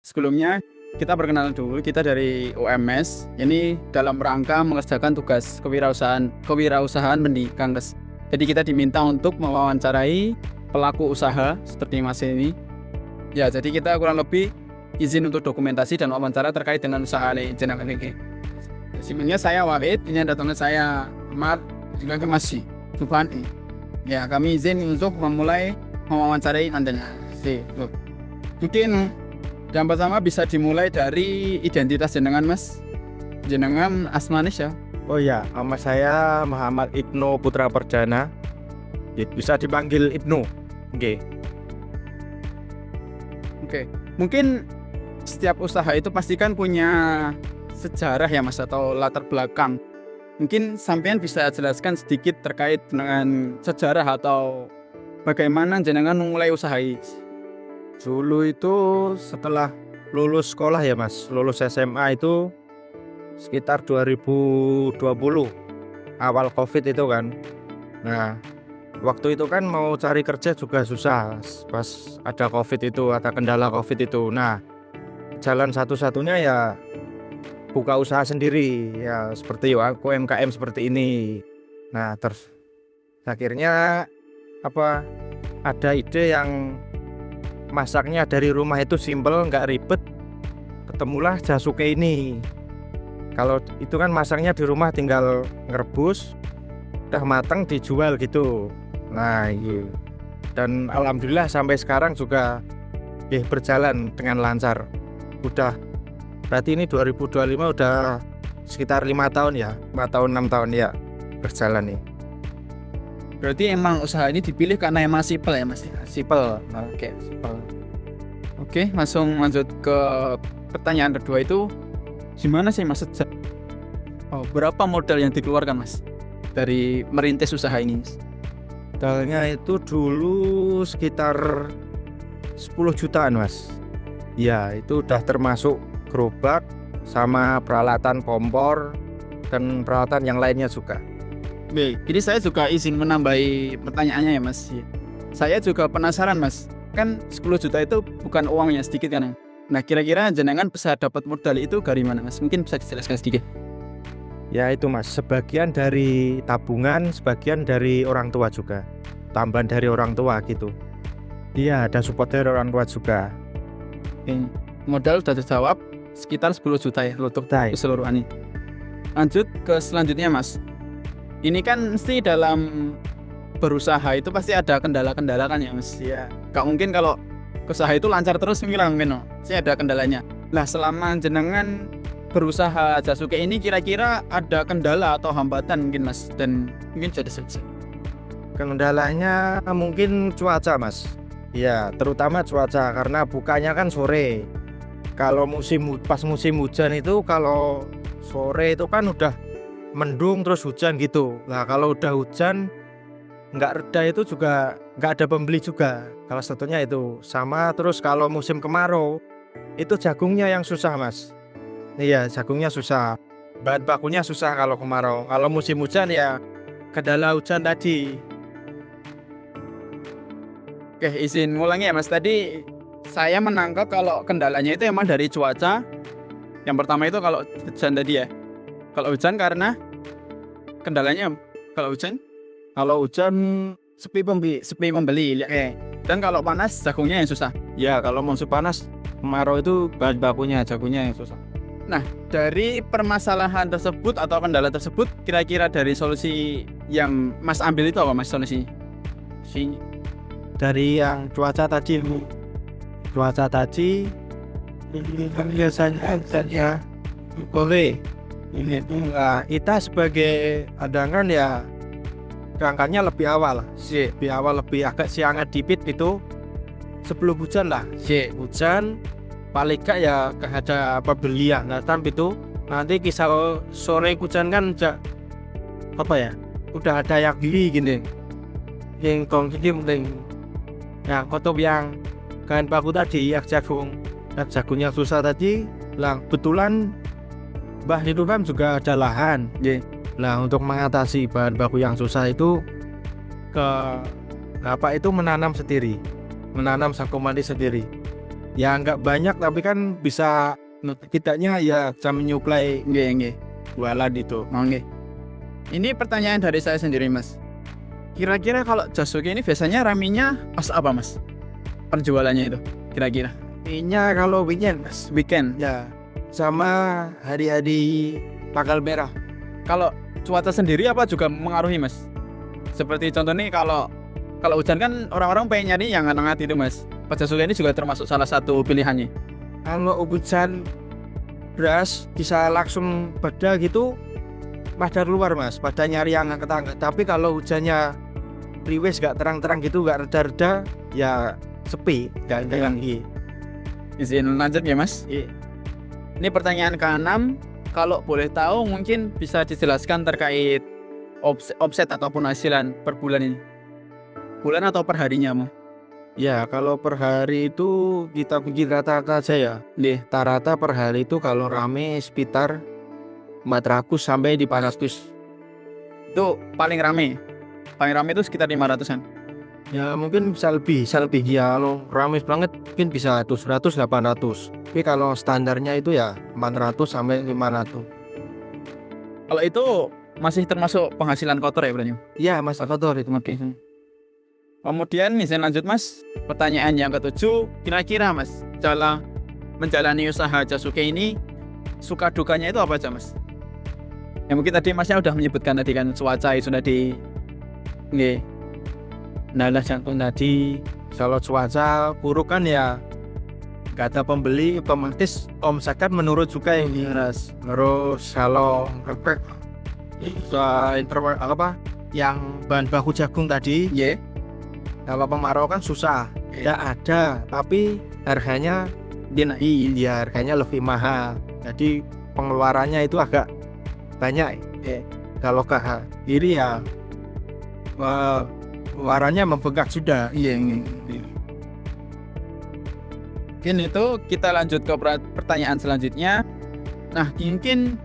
Sebelumnya kita perkenalan dulu, kita dari UMS. Ini dalam rangka mengerjakan tugas kewirausahaan pendidikan. Jadi kita diminta untuk mewawancarai pelaku usaha seperti Mas ini. Ya, jadi kita kurang lebih izin untuk dokumentasi dan wawancara terkait dengan usaha jenengan ini. Sebenarnya saya Wahid, ini datangnya saya Ahmad, juga ke Mas Subhani. Ya, kami izin untuk memulai mewawancarai Anda. Mungkin yang pertama bisa dimulai dari identitas jenengan, Mas. Jenengan asmanis ya? Oh ya, nama saya Muhammad Ibnu Putra Perdana. Bisa dipanggil Ibnu. Oke. Mungkin setiap usaha itu pastikan punya sejarah ya, Mas, atau latar belakang. Mungkin sampean bisa jelaskan sedikit terkait dengan sejarah atau bagaimana jenengan memulai usaha ini. Dulu itu setelah lulus sekolah ya Mas, lulus SMA itu sekitar 2020, awal Covid itu kan. Nah, waktu itu kan mau cari kerja juga susah pas ada Covid itu, ada kendala Covid itu. Nah, jalan satu-satunya ya buka usaha sendiri ya, seperti aku UMKM seperti ini. Nah, terus akhirnya ada ide yang masaknya dari rumah itu simple, nggak ribet. Ketemulah Jasuke ini. Kalau itu kan masaknya di rumah tinggal ngerebus, udah matang dijual gitu. Nah, iya. Dan alhamdulillah sampai sekarang juga berjalan dengan lancar. Udah berarti ini 2025 udah sekitar 5 tahun ya, 5 tahun 6 tahun ya berjalan nih. Berarti emang usaha ini dipilih karena emang simpel ya, Mas? Simpel. Oke, simpel. Oke, langsung lanjut ke pertanyaan kedua itu, gimana sih Mas? Berapa modal yang dikeluarkan, Mas, dari merintis usaha ini, Mas? Modalnya itu dulu sekitar 10 jutaan, Mas. Ya, itu udah termasuk gerobak sama peralatan kompor dan peralatan yang lainnya juga. Baik, jadi saya juga izin menambahi pertanyaannya ya, Mas. Saya juga penasaran, Mas. Kan 10 juta itu bukan uangnya sedikit kan? Nah, kira-kira jenengan bisa dapat modal itu dari mana, Mas? Mungkin bisa dijelaskan sedikit. Ya itu Mas, sebagian dari tabungan, sebagian dari orang tua juga. Tambahan dari orang tua gitu. Iya, ada support dari orang tua juga. Oke. Modal sudah terjawab sekitar 10 juta ya untuk keseluruhan ini. Lanjut ke selanjutnya, Mas. Ini kan mesti dalam berusaha itu pasti ada kendala-kendala kan ya, Mas? Ya, gak mungkin kalau usaha itu lancar terus mungkin pasti ada kendalanya. Nah, selama jenengan berusaha Jasuke ini kira-kira ada kendala atau hambatan mungkin, Mas? Dan mungkin jadi selesai. Kendalanya mungkin cuaca, Mas. Ya, terutama cuaca karena bukanya kan sore. Kalau pas musim hujan itu, kalau sore itu kan udah mendung terus hujan gitu. Nah, kalau udah hujan nggak reda itu juga nggak ada pembeli juga. Kalau satunya itu sama. Terus kalau musim kemarau itu jagungnya yang susah, Mas. Iya, jagungnya susah. Bahan bakunya susah kalau kemarau. Kalau musim hujan ya kendala hujan tadi. Oke, izin ngulangi ya, Mas. Tadi saya menangkap kalau kendalanya itu emang dari cuaca. Yang pertama itu kalau hujan tadi ya. Kalau hujan karena kendalanya kalau hujan sepi pembeli ya. Dan kalau panas jagungnya yang susah. Ya, kalau musim panas kemarau itu bahan bakunya jagungnya yang susah. Nah, dari permasalahan tersebut atau kendala tersebut, kira-kira dari solusi yang Mas ambil itu apa, Mas, solusi? Dari yang cuaca tadi biasanya boleh. Nah, kita sebagai adangan ya berangkatnya lebih awal lebih agak siangan dikit itu sebelum hujan lah. Hujan paling gak ya ada pembelian. Nah, sampai itu nanti kisah sore hujan kan udah ada yang beli gini. Yang kongsi penting. Nah, kotor yang bahan baku tadi yang jagungnya susah tadi, lah kebetulan Mbah itu kan juga ada lahan. Nah, untuk mengatasi bahan baku yang susah itu menanam sendiri, menanam sagu manis sendiri. Ya nggak banyak tapi kan bisa tidaknya ya bisa menyuplai Nggih. jualan itu. Oke. Ini pertanyaan dari saya sendiri, Mas. Kira-kira kalau Jasuke ini biasanya ramenya pas apa, Mas? Penjualannya itu kira-kira Intinya kalau weekend Mas, weekend. ya sama hari-hari tanggal merah. Kalau cuaca sendiri apa juga mengaruhi, Mas? Seperti contoh nih, kalau hujan kan orang-orang pengen nyari yang hangat itu, Mas. Pas Jasuke ini juga termasuk salah satu pilihannya. Kalau hujan deras bisa langsung pada gitu, pada keluar Mas, pada nyari yang angkat-angkat. Tapi kalau hujannya riwes gak terang-terang gitu, gak reda-reda, ya sepi, gak ada yang Izin lanjut ya, Mas. Ini pertanyaan ke-6. Kalau boleh tahu mungkin bisa dijelaskan terkait omset ataupun hasilan per bulan ini. Bulan atau per harinya, Mas? Ya kalau per hari itu kita bikin rata-rata aja ya. Nih, Rata-rata per hari itu kalau rame sekitar 400 sampai di 400. itu paling rame. Paling rame itu sekitar 500-an. Ya mungkin bisa lebih ya. Kalau rame banget mungkin bisa 700 800. Tapi kalau standarnya itu ya 400 sampai 500. Kalau itu masih termasuk penghasilan kotor ya berarti? Iya Mas, kotor itu. Oke. Kemudian izin lanjut, Mas. Pertanyaan yang ke-7, kira-kira Mas, cara menjalani usaha Jasuke ini suka dukanya itu apa aja, Mas? Ya mungkin tadi Masnya udah menyebutkan tadi kan cuaca itu tadi. Nggih. Nah jantung tadi kalau cuaca buruk kan ya gak ada pembeli, otomatis omset kan menurun juga ini Mas. Terus kalau efek apa yang bahan baku jagung tadi, Nggih. kalau kemarau kan susah, tidak ada, tapi harganya dinaik, ya harganya lebih mahal. Jadi pengeluarannya itu agak banyak. Kalau ke kiri ya pengeluarannya membengkak sudah. Iya. Mungkin itu kita lanjut ke pertanyaan selanjutnya. Nah, mungkin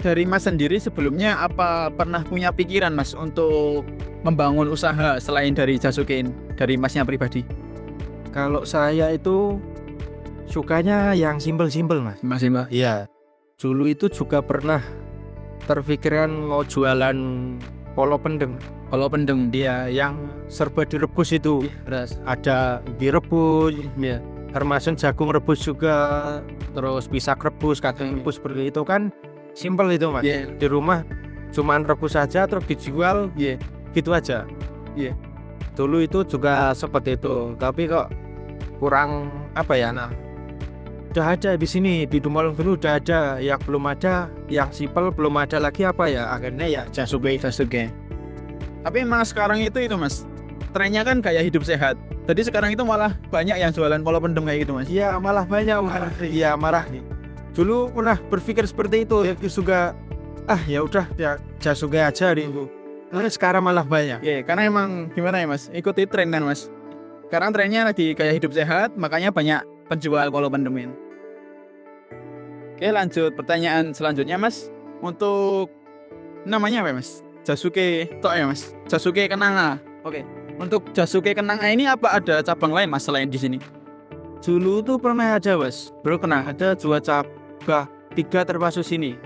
dari Mas sendiri sebelumnya apa pernah punya pikiran, Mas, untuk membangun usaha selain dari Jasuke ini, dari Masnya pribadi? Kalau saya itu sukanya yang simpel-simpel Mas. Mas, Mbak. Iya. Dulu itu juga pernah terpikirkan mau jualan polo pendem. Kalau pendem Dia yang serba direbus itu. beras. Ada direbus, Iya. termasuk jagung rebus juga, terus pisang rebus, kacang rebus, seperti itu kan simpel itu Mas. Iya. Di rumah cuman rebus saja terus dijual, Iya. gitu aja. Iya. Dulu itu juga seperti itu, tapi kok kurang apa ya? Nah, udah ada di sini di Dumolong dulu udah ada, yang belum ada, yang simpel belum ada lagi apa ya? Akhirnya ya Jasuke. Tapi emang sekarang itu Mas, trennya kan gaya hidup sehat. Jadi sekarang itu malah banyak yang jualan polo pendem kayak gitu, Mas. Iya malah banyak malah. Iya marah nih. Dulu pernah berpikir seperti itu, ya juga ya udah ya Jasuke aja itu. Nah, sekarang malah banyak. Iya, karena emang gimana ya, Mas? Ikuti tren kan, Mas. Sekarang trennya lagi gaya hidup sehat, makanya banyak penjual polo pendemin. Oke, lanjut pertanyaan selanjutnya, Mas. Untuk namanya apa, Mas? Jasuke tok ya, Mas. Jasuke Kenanga. Oke. Untuk Jasuke Kenanga ini apa ada cabang lain, Mas, selain di sini? Dulu tuh pernah aja Mas, bro kena ada 2 cabang, 3 termasuk sini.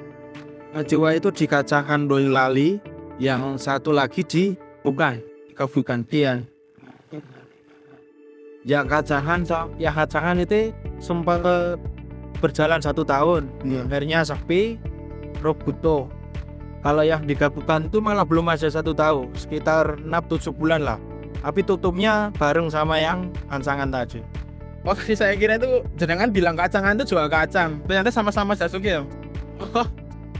Jawa itu di Kacangan Boyolali, yang satu lagi di Kabupaten Tian. Yang Kacangan itu sempat berjalan 1 tahun, akhirnya sepi, Robuto. Kalau yang di Kabupaten itu malah belum ada 1 tahun, sekitar 6-7 bulan lah. Tapi tutupnya bareng sama yang Kacangan tadi. Waktu saya kira itu jenengan bilang kacangan itu jual kacang, ternyata sama-sama Jasuke ya. Oh,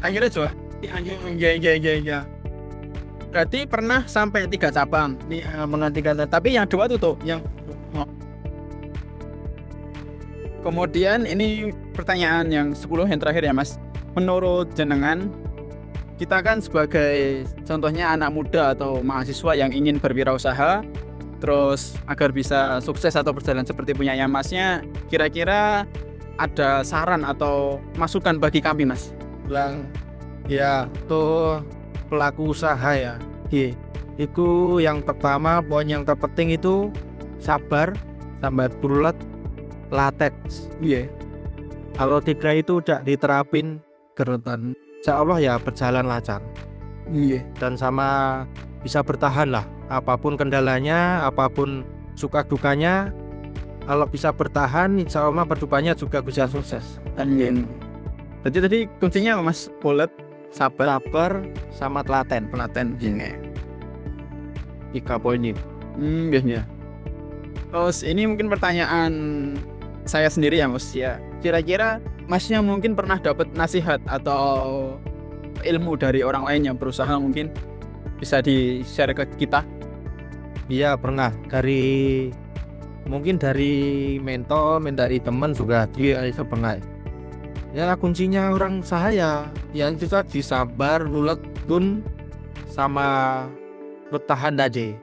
akhirnya jual. Iya. Berarti pernah sampai 3 cabang menantikan, tapi yang 2 tutup. Kemudian ini pertanyaan yang 10 yang terakhir ya, Mas. Menurut jenengan, kita kan sebagai contohnya anak muda atau mahasiswa yang ingin berwirausaha, terus agar bisa sukses atau berjalan seperti punyanya Masnya, kira-kira ada saran atau masukan bagi kami, Mas? Bilang ya tuh pelaku usaha ya. Itu yang pertama, poin yang terpenting itu sabar bulat, latex. Iya. Kalau 3 itu udah diterapin kerutan, insya Allah ya berjalan lancar Iya. dan sama bisa bertahan lah apapun kendalanya, apapun suka dukanya. Kalau bisa bertahan, insya Allah perdepannya juga bisa sukses. Anjing. Jadi tadi kuncinya apa, Mas? Bulat, sabar, Sabar sama telaten, telaten, gini. 3 poin ini. Biasanya. Terus ini mungkin pertanyaan saya sendiri ya, Mas. Ya, kira-kira Masnya mungkin pernah dapat nasihat atau ilmu dari orang lain yang berusaha, mungkin bisa di-share ke kita? Iya pernah, mungkin dari mentor, dari teman juga dia itu pernah. Ya kuncinya orang saya yang itu tadi sabar, ulet, tun, sama bertahan tadi.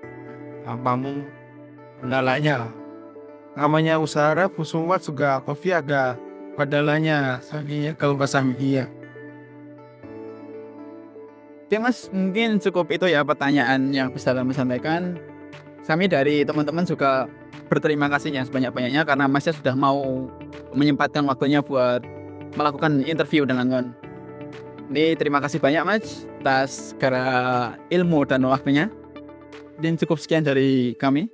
Apapun kendalanya. Namanya usaha semua juga kopi ada kendalanya. Soalnya kalau bahasa iya. Oke, Mas, mungkin cukup itu ya pertanyaan yang bisa kami sampaikan. Kami dari teman-teman juga berterima kasihnya sebanyak-banyaknya karena Masnya sudah mau menyempatkan waktunya buat melakukan interview dengan Ngon. Ini terima kasih banyak, Mas, atas segala ilmu dan waktunya. Dan cukup sekian dari kami.